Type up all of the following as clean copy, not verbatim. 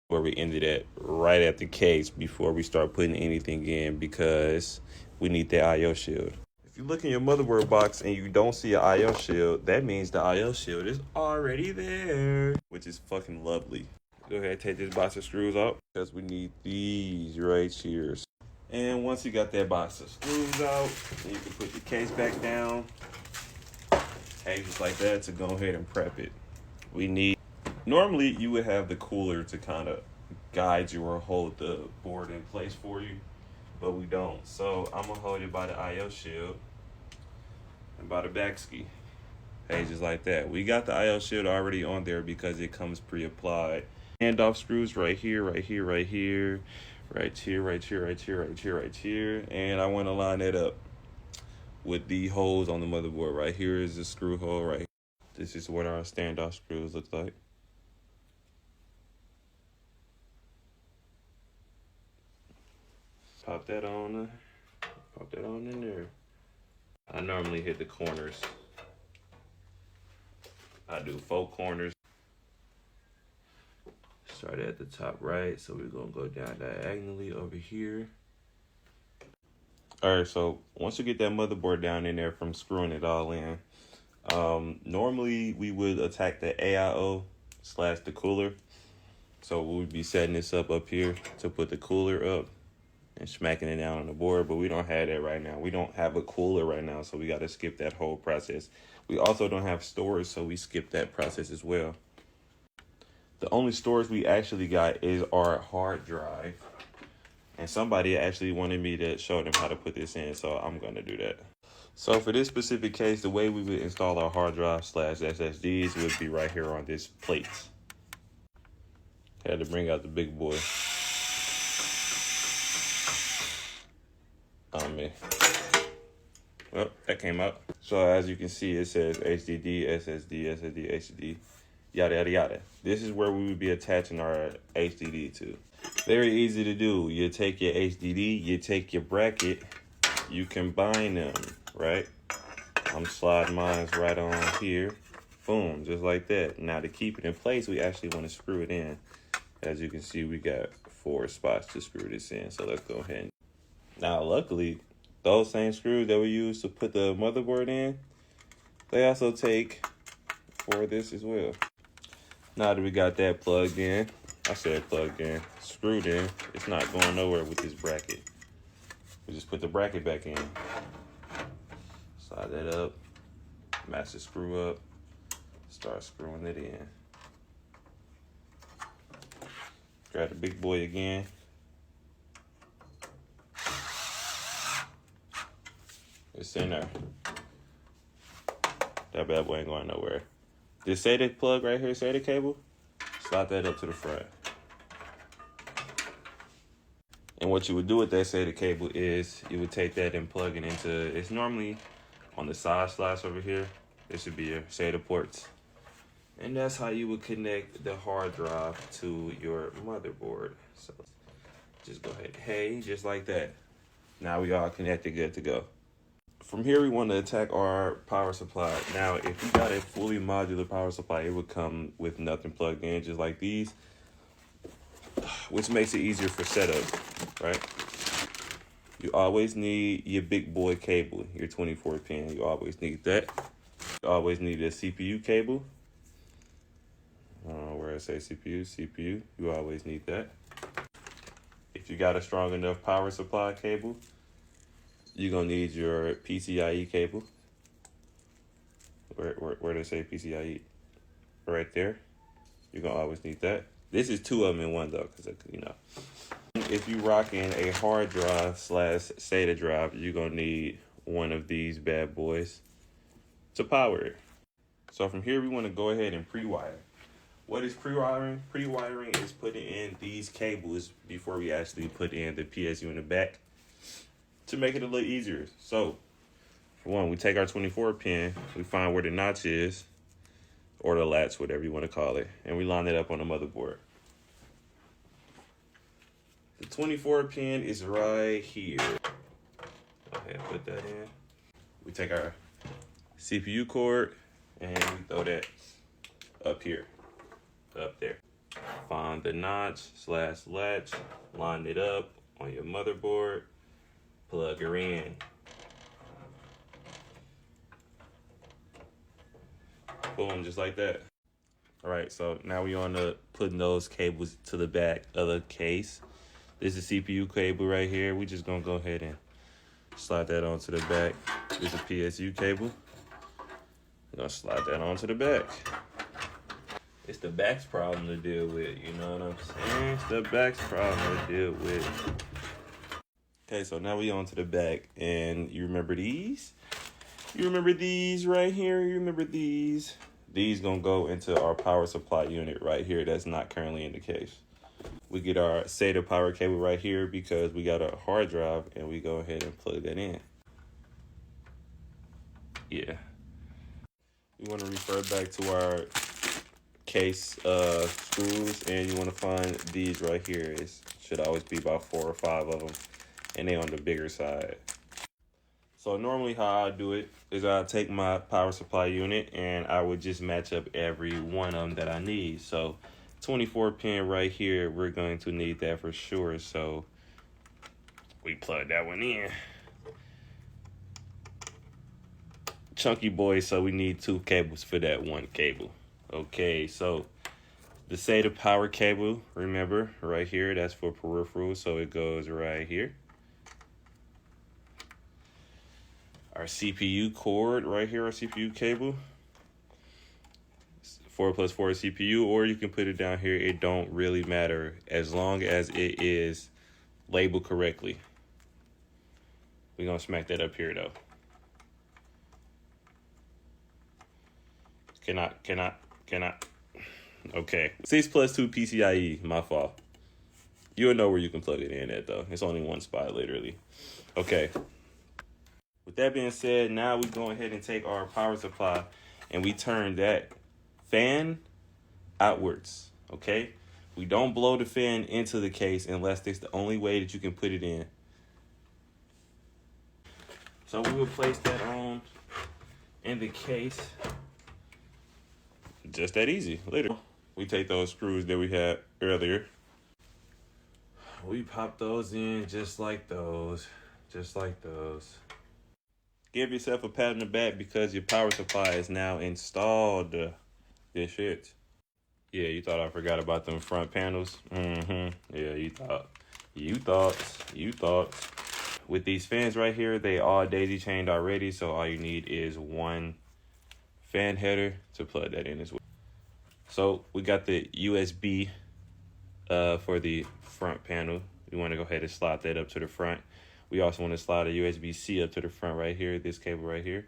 where we ended at right at the case before we start putting anything in because we need the IO shield. If you look in your motherboard box and you don't see an IO shield, that means the IO shield is already there, which is fucking lovely. Go ahead and take this box of screws out because we need these right here. And once you got that box of screws out, you can put the case back down. Hey, just like that to go ahead and prep it. Normally you would have the cooler to kind of guide you or hold the board in place for you, but we don't. So I'm gonna hold it by the IO shield and by the back ski. Hey, just like that. We got the IO shield already on there because it comes pre-applied. Handoff screws right here, right here, right here, right here, right here, right here, right here, right here. And I want to line it up with the holes on the motherboard. Right here is the screw hole right here. This is what our standoff screws look like. Pop that on in there. I normally hit the corners. I do 4 corners. Start at the top right, so we're gonna go down diagonally over here. All right, so once you get that motherboard down in there from screwing it all in, normally we would attack the AIO / the cooler. So we would be setting this up here to put the cooler up and smacking it down on the board, but we don't have that right now. We don't have a cooler right now, so we got to skip that whole process. We also don't have storage, so we skip that process as well. The only storage we actually got is our hard drive, and somebody actually wanted me to show them how to put this in, so I'm going to do that. So for this specific case, the way we would install our hard drive / SSDs would be right here on this plate. Had to bring out the big boy. Man. Well, that came out. So as you can see, it says HDD, SSD, SSD, HDD, yada, yada, yada. This is where we would be attaching our HDD to. Very easy to do. You take your HDD, you take your bracket, you combine them, right? I'm sliding mine right on here. Boom, just like that. Now to keep it in place, we actually want to screw it in. As you can see, we got 4 spots to screw this in. So let's go ahead. Now, luckily, those same screws that we use to put the motherboard in, they also take for this as well. Now that we got that plugged in, screwed in, it's not going nowhere with this bracket. We just put the bracket back in. Slide that up, match the screw up, start screwing it in. Grab the big boy again. It's in there. That bad boy ain't going nowhere. This SATA plug right here, SATA cable, slide that up to the front. And what you would do with that SATA cable is you would take that and plug it into, it's normally on the side slots over here. This should be your SATA ports. And that's how you would connect the hard drive to your motherboard. So just go ahead, hey, just like that. Now we all connected, good to go. From here, we want to attack our power supply. Now, if you got a fully modular power supply, it would come with nothing plugged in, just like these, which makes it easier for setup, right? You always need your big boy cable, your 24 pin. You always need that. You always need a CPU cable. Where I say CPU, you always need that. If you got a strong enough power supply cable, you're gonna need your PCIe cable. Where they say PCIe? Right there. You're gonna always need that. This is 2 of them in one though, because you know. If you rocking a hard drive / SATA drive, you're gonna need one of these bad boys to power it. So from here, we want to go ahead and pre-wire. What is pre-wiring? Pre-wiring is putting in these cables before we actually put in the PSU in the back, to make it a little easier. So, for one, we take our 24 pin, we find where the notch is, or the latch, whatever you want to call it, and we line it up on the motherboard. The 24 pin is right here. Go ahead and put that in. We take our CPU cord, and we throw that up here, up there. Find the notch / latch, line it up on your motherboard, plug her in. Boom, just like that. All right, so now we on to putting those cables to the back of the case. This is CPU cable right here. We just gonna go ahead and slide that onto the back. This is a PSU cable. We're gonna slide that onto the back. It's the back's problem to deal with, you know what I'm saying? It's the back's problem to deal with. Okay, so now we on to the back, and you remember these? You remember these right here? You remember these? These gonna go into our power supply unit right here that's not currently in the case. We get our SATA power cable right here because we got a hard drive, and we go ahead and plug that in. Yeah. We want to refer back to our case screws, and you want to find these right here. It should always be about 4 or 5 of them, and they on the bigger side. So normally how I do it is I take my power supply unit and I would just match up every one of them that I need. So 24 pin right here, we're going to need that for sure. So we plug that one in. Chunky boy, so we need 2 cables for that one cable. Okay, so the SATA power cable, remember, right here, that's for peripheral, so it goes right here. Our CPU cord right here, our CPU cable. 4+4 CPU, or you can put it down here. It don't really matter as long as it is labeled correctly. We're gonna smack that up here though. Cannot. Okay. 6+2 PCIe, my fault. You'll know where you can plug it in at though. It's only one spot, literally. Okay. With that being said, now we go ahead and take our power supply and we turn that fan outwards, okay? We don't blow the fan into the case unless it's the only way that you can put it in. So we will place that on in the case. Just that easy. Later, we take those screws that we had earlier. We pop those in just like those. Give yourself a pat on the back because your power supply is now installed. This shit. Yeah, you thought I forgot about them front panels? Yeah, you thought. With these fans right here, they are daisy chained already, so all you need is one fan header to plug that in as well. So we got the USB for the front panel. We want to go ahead and slide that up to the front. We also want to slide a USB-C up to the front right here, this cable right here.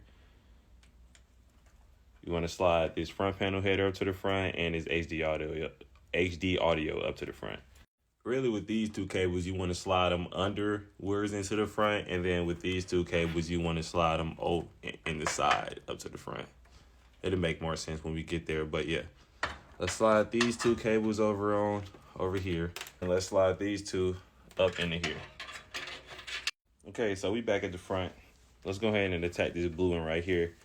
You want to slide this front panel header up to the front and this HD audio up to the front. Really, with these 2 cables, you want to slide them underwards into the front, and then with these 2 cables, you want to slide them over in the side up to the front. It'll make more sense when we get there, but yeah. Let's slide these 2 cables over here, and let's slide these 2 up into here. Okay, so we back at the front. Let's go ahead and attack this blue one right here.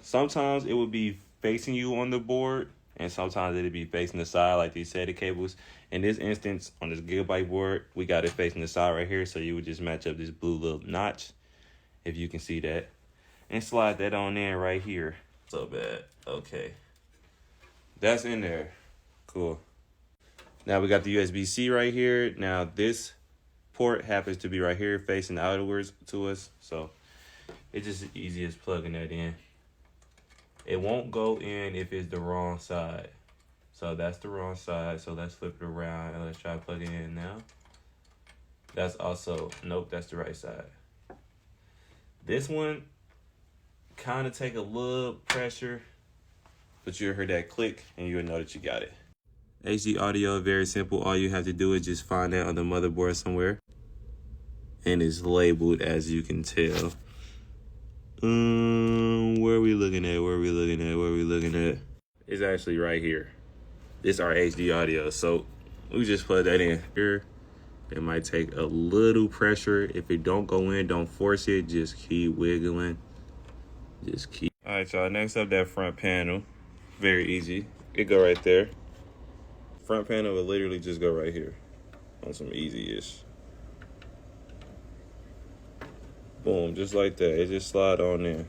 Sometimes it will be facing you on the board, and sometimes it'll be facing the side like these SATA cables. In this instance, on this Gigabyte board, we got it facing the side right here, so you would just match up this blue little notch, if you can see that, and slide that on in right here. So bad. Okay. That's in there. Cool. Now we got the USB-C right here. Now this port happens to be right here facing outwards to us, so it's just as easy as plugging that in. It won't go in if it's the wrong side. So that's the wrong side, so let's flip it around and let's try to plug it in now. That's also, nope, that's the right side. This one kind of take a little pressure, but you'll hear that click and you'll know that you got it. HD audio, very simple. All you have to do is just find that on the motherboard somewhere. And it's labeled, as you can tell. Where are we looking at? It's actually right here. It's our HD audio. So we just plug that in here. It might take a little pressure. If it don't go in, don't force it. Just keep wiggling. All right, y'all. Next up, that front panel. Very easy. It go right there. front panel will literally just go right here on some easy-ish. Boom, just like that. It just slide on there.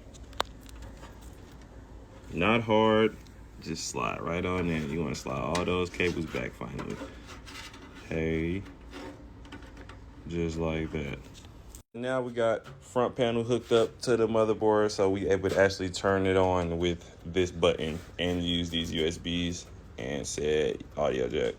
Not hard, just slide right on there. You want to slide all those cables back finally. Hey, just like that. Now we got front panel hooked up to the motherboard, so we able to actually turn it on with this button and use these USBs and said audio jack.